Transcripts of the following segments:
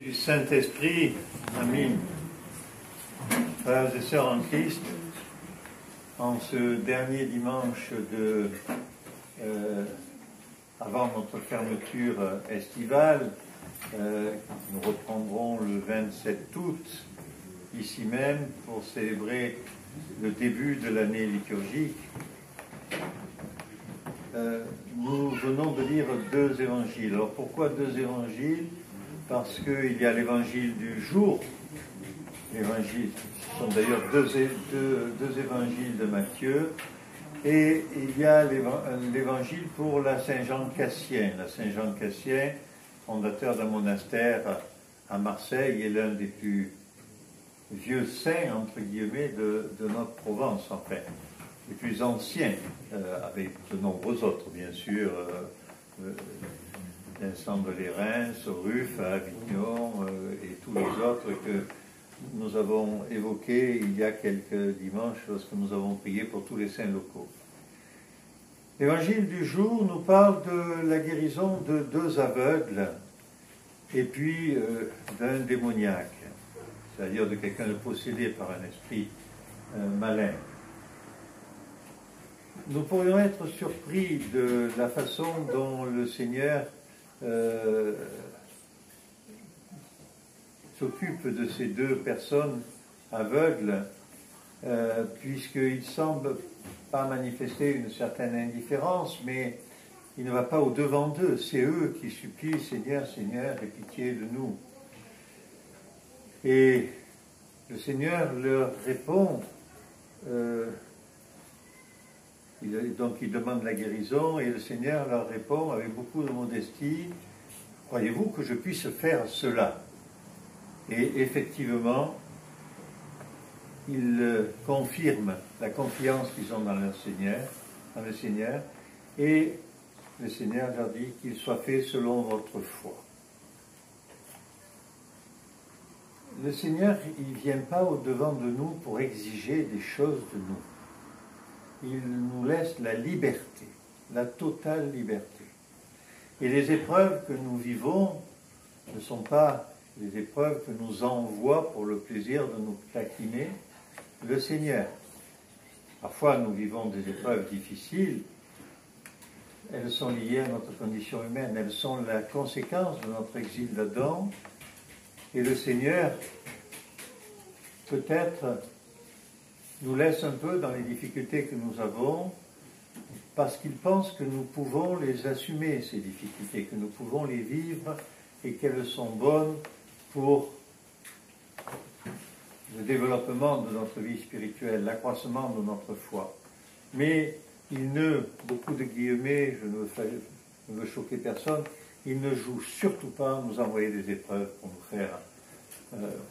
Du Saint-Esprit, amis, frères et sœurs en Christ, en ce dernier dimanche avant notre fermeture estivale, nous reprendrons le 27 août, ici même, pour célébrer le début de l'année liturgique. Nous venons de lire deux évangiles. Alors pourquoi deux évangiles? Parce qu'il y a l'évangile du jour, ce sont d'ailleurs deux évangiles de Matthieu, et il y a l'évangile pour la Saint-Jean Cassien. La Saint-Jean Cassien, fondateur d'un monastère à Marseille, est l'un des plus vieux saints, entre guillemets, de notre Provence, en fait, les plus anciens, avec de nombreux autres, bien sûr, Vincent de Lérins, Soruf, Avignon et tous les autres que nous avons évoqués il y a quelques dimanches lorsque nous avons prié pour tous les saints locaux. L'évangile du jour nous parle de la guérison de deux aveugles et puis d'un démoniaque, c'est-à-dire de quelqu'un de possédé par un esprit malin. Nous pourrions être surpris de la façon dont le Seigneur s'occupe de ces deux personnes aveugles, puisqu'il ne semble pas manifester une certaine indifférence, mais il ne va pas au-devant d'eux. C'est eux qui supplient, Seigneur, Seigneur, aie pitié de nous. Et le Seigneur leur répond, donc il demande la guérison, et le Seigneur leur répond avec beaucoup de modestie, « Croyez-vous que je puisse faire cela ?» Et effectivement, ils confirment la confiance qu'ils ont dans le Seigneur, et le Seigneur leur dit qu'il soit fait selon votre foi. Le Seigneur, il ne vient pas au-devant de nous pour exiger des choses de nous. Il nous laisse la liberté, la totale liberté. Et les épreuves que nous vivons ne sont pas les épreuves que nous envoie pour le plaisir de nous taquiner le Seigneur. Parfois, nous vivons des épreuves difficiles. Elles sont liées à notre condition humaine. Elles sont la conséquence de notre exil d'Adam. Et le Seigneur, peut-être, nous laisse un peu dans les difficultés que nous avons, parce qu'il pense que nous pouvons les assumer, ces difficultés, que nous pouvons les vivre et qu'elles sont bonnes pour le développement de notre vie spirituelle, l'accroissement de notre foi. Mais beaucoup de guillemets, je ne veux choquer personne, il ne joue surtout pas à nous envoyer des épreuves pour nous faire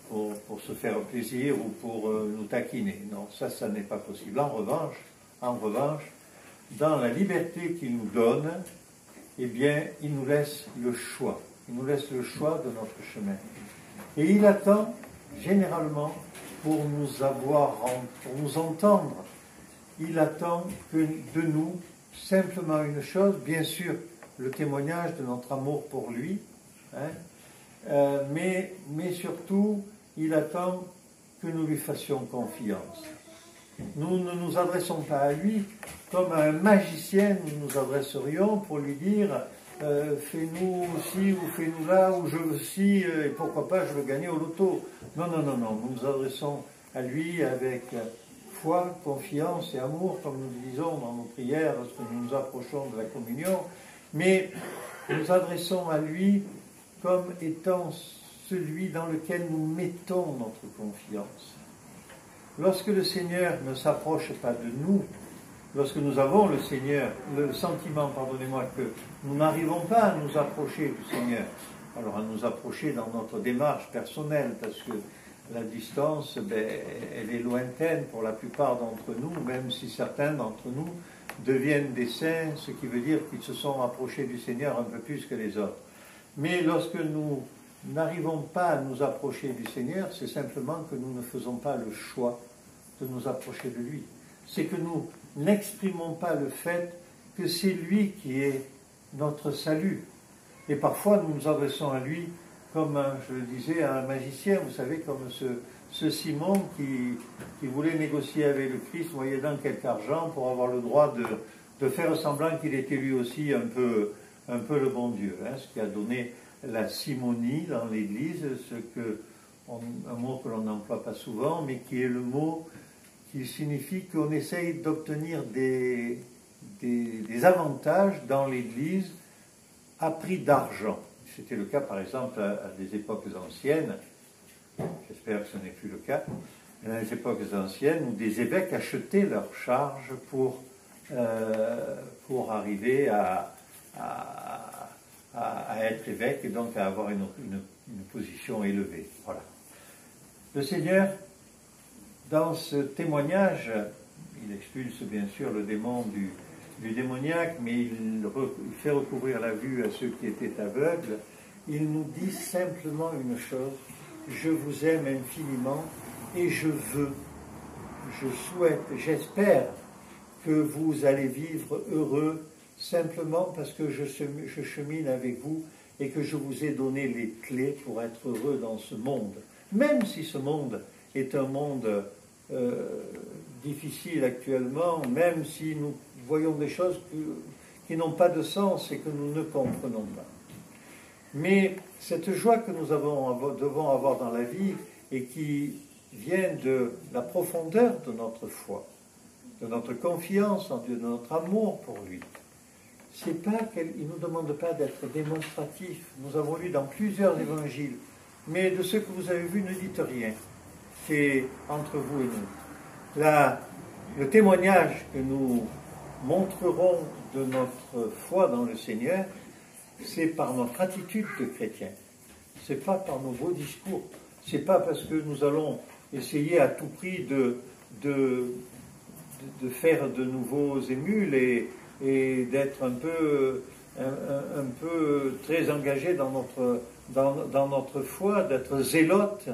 pour se faire plaisir ou pour nous taquiner. Non, ça n'est pas possible. En revanche, dans la liberté qu'il nous donne, eh bien, il nous laisse le choix. Il nous laisse le choix de notre chemin. Et il attend, généralement, pour nous entendre, il attend de nous simplement une chose, bien sûr, le témoignage de notre amour pour lui, mais surtout, il attend que nous lui fassions confiance. Nous ne nous adressons pas à lui comme à un magicien, nous nous adresserions pour lui dire fais-nous ci ou fais-nous là, ou je veux ci, et pourquoi pas je veux gagner au loto. Non, nous nous adressons à lui avec foi, confiance et amour, comme nous le disons dans nos prières lorsque nous nous approchons de la communion, mais nous adressons à lui comme étant celui dans lequel nous mettons notre confiance. Lorsque le Seigneur ne s'approche pas de nous, lorsque nous avons le sentiment, que nous n'arrivons pas à nous approcher du Seigneur, alors à nous approcher dans notre démarche personnelle, parce que la distance, elle est lointaine pour la plupart d'entre nous, même si certains d'entre nous deviennent des saints, ce qui veut dire qu'ils se sont approchés du Seigneur un peu plus que les autres. Mais lorsque nous n'arrivons pas à nous approcher du Seigneur, c'est simplement que nous ne faisons pas le choix de nous approcher de lui. C'est que nous n'exprimons pas le fait que c'est lui qui est notre salut. Et parfois nous nous adressons à lui comme je le disais, un magicien, vous savez, comme ce Simon qui voulait négocier avec le Christ, moyennant quelque argent, pour avoir le droit de faire semblant qu'il était lui aussi un peu le bon Dieu, hein, ce qui a donné la simonie dans l'Église, un mot que l'on n'emploie pas souvent, mais qui est le mot qui signifie qu'on essaye d'obtenir des avantages dans l'Église à prix d'argent. C'était le cas, par exemple, à des époques anciennes, j'espère que ce n'est plus le cas, dans les époques anciennes où des évêques achetaient leurs charges pour arriver à être évêque et donc à avoir une position élevée. Voilà. Le Seigneur, dans ce témoignage, il expulse bien sûr le démon du démoniaque, mais il fait recouvrir la vue à ceux qui étaient aveugles. Il nous dit simplement une chose: je vous aime infiniment et je souhaite, j'espère que vous allez vivre heureux simplement parce que je chemine avec vous et que je vous ai donné les clés pour être heureux dans ce monde. Même si ce monde est un monde difficile actuellement, même si nous voyons des choses qui n'ont pas de sens et que nous ne comprenons pas. Mais cette joie que nous devons avoir dans la vie et qui vient de la profondeur de notre foi, de notre confiance en Dieu, de notre amour pour lui, c'est pas il ne nous demande pas d'être démonstratif. Nous avons lu dans plusieurs évangiles, mais de ce que vous avez vu, ne dites rien. C'est entre vous et nous. Le témoignage que nous montrerons de notre foi dans le Seigneur, c'est par notre attitude de chrétien. C'est pas par nos beaux discours. C'est pas parce que nous allons essayer à tout prix de faire de nouveaux émules et d'être un peu très engagé dans notre foi, d'être zélote.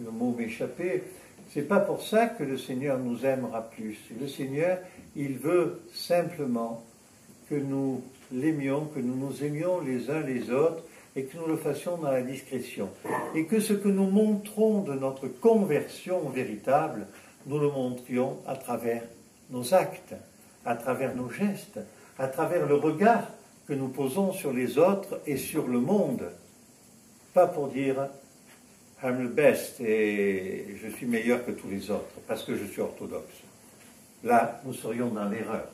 Le mot m'échappait. C'est pas pour ça que le Seigneur nous aimera plus. Le Seigneur, il veut simplement que nous l'aimions, que nous nous aimions les uns les autres et que nous le fassions dans la discrétion. Et que ce que nous montrons de notre conversion véritable, nous le montrions à travers nos actes, à travers nos gestes, à travers le regard que nous posons sur les autres et sur le monde. Pas pour dire « I'm the best » et « je suis meilleur que tous les autres » parce que je suis orthodoxe. Là, nous serions dans l'erreur.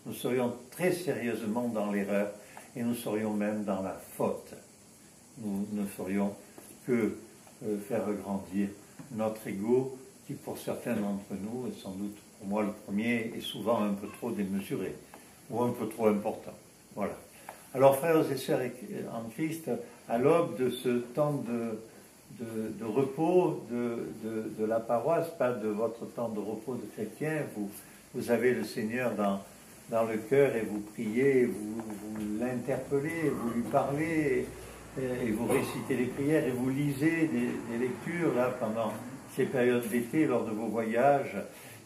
Nous serions très sérieusement dans l'erreur et nous serions même dans la faute. Nous ne ferions que faire grandir notre ego qui, pour certains d'entre nous, et sans doute pour moi le premier, est souvent un peu trop démesuré ou un peu trop important. Voilà. Alors, frères et sœurs en Christ, à l'aube de ce temps de repos de la paroisse, pas de votre temps de repos de chrétien, vous avez le Seigneur dans le cœur et vous priez, vous l'interpellez, vous lui parlez et vous récitez les prières et vous lisez des lectures là pendant ces périodes d'été lors de vos voyages.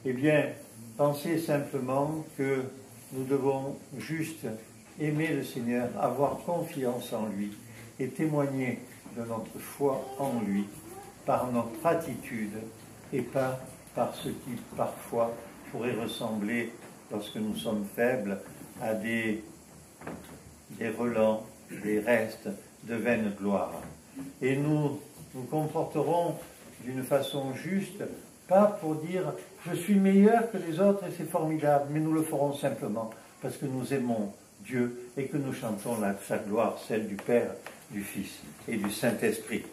Eh bien, pensez simplement que nous devons juste aimer le Seigneur, avoir confiance en lui et témoigner de notre foi en lui par notre attitude et pas par ce qui parfois pourrait ressembler, lorsque nous sommes faibles, à des relents, des restes de vaine gloire. Et nous nous comporterons d'une façon juste, pas pour dire « je suis meilleur que les autres et c'est formidable », mais nous le ferons simplement parce que nous aimons Dieu et que nous chantons sa gloire, celle du Père, du Fils et du Saint-Esprit.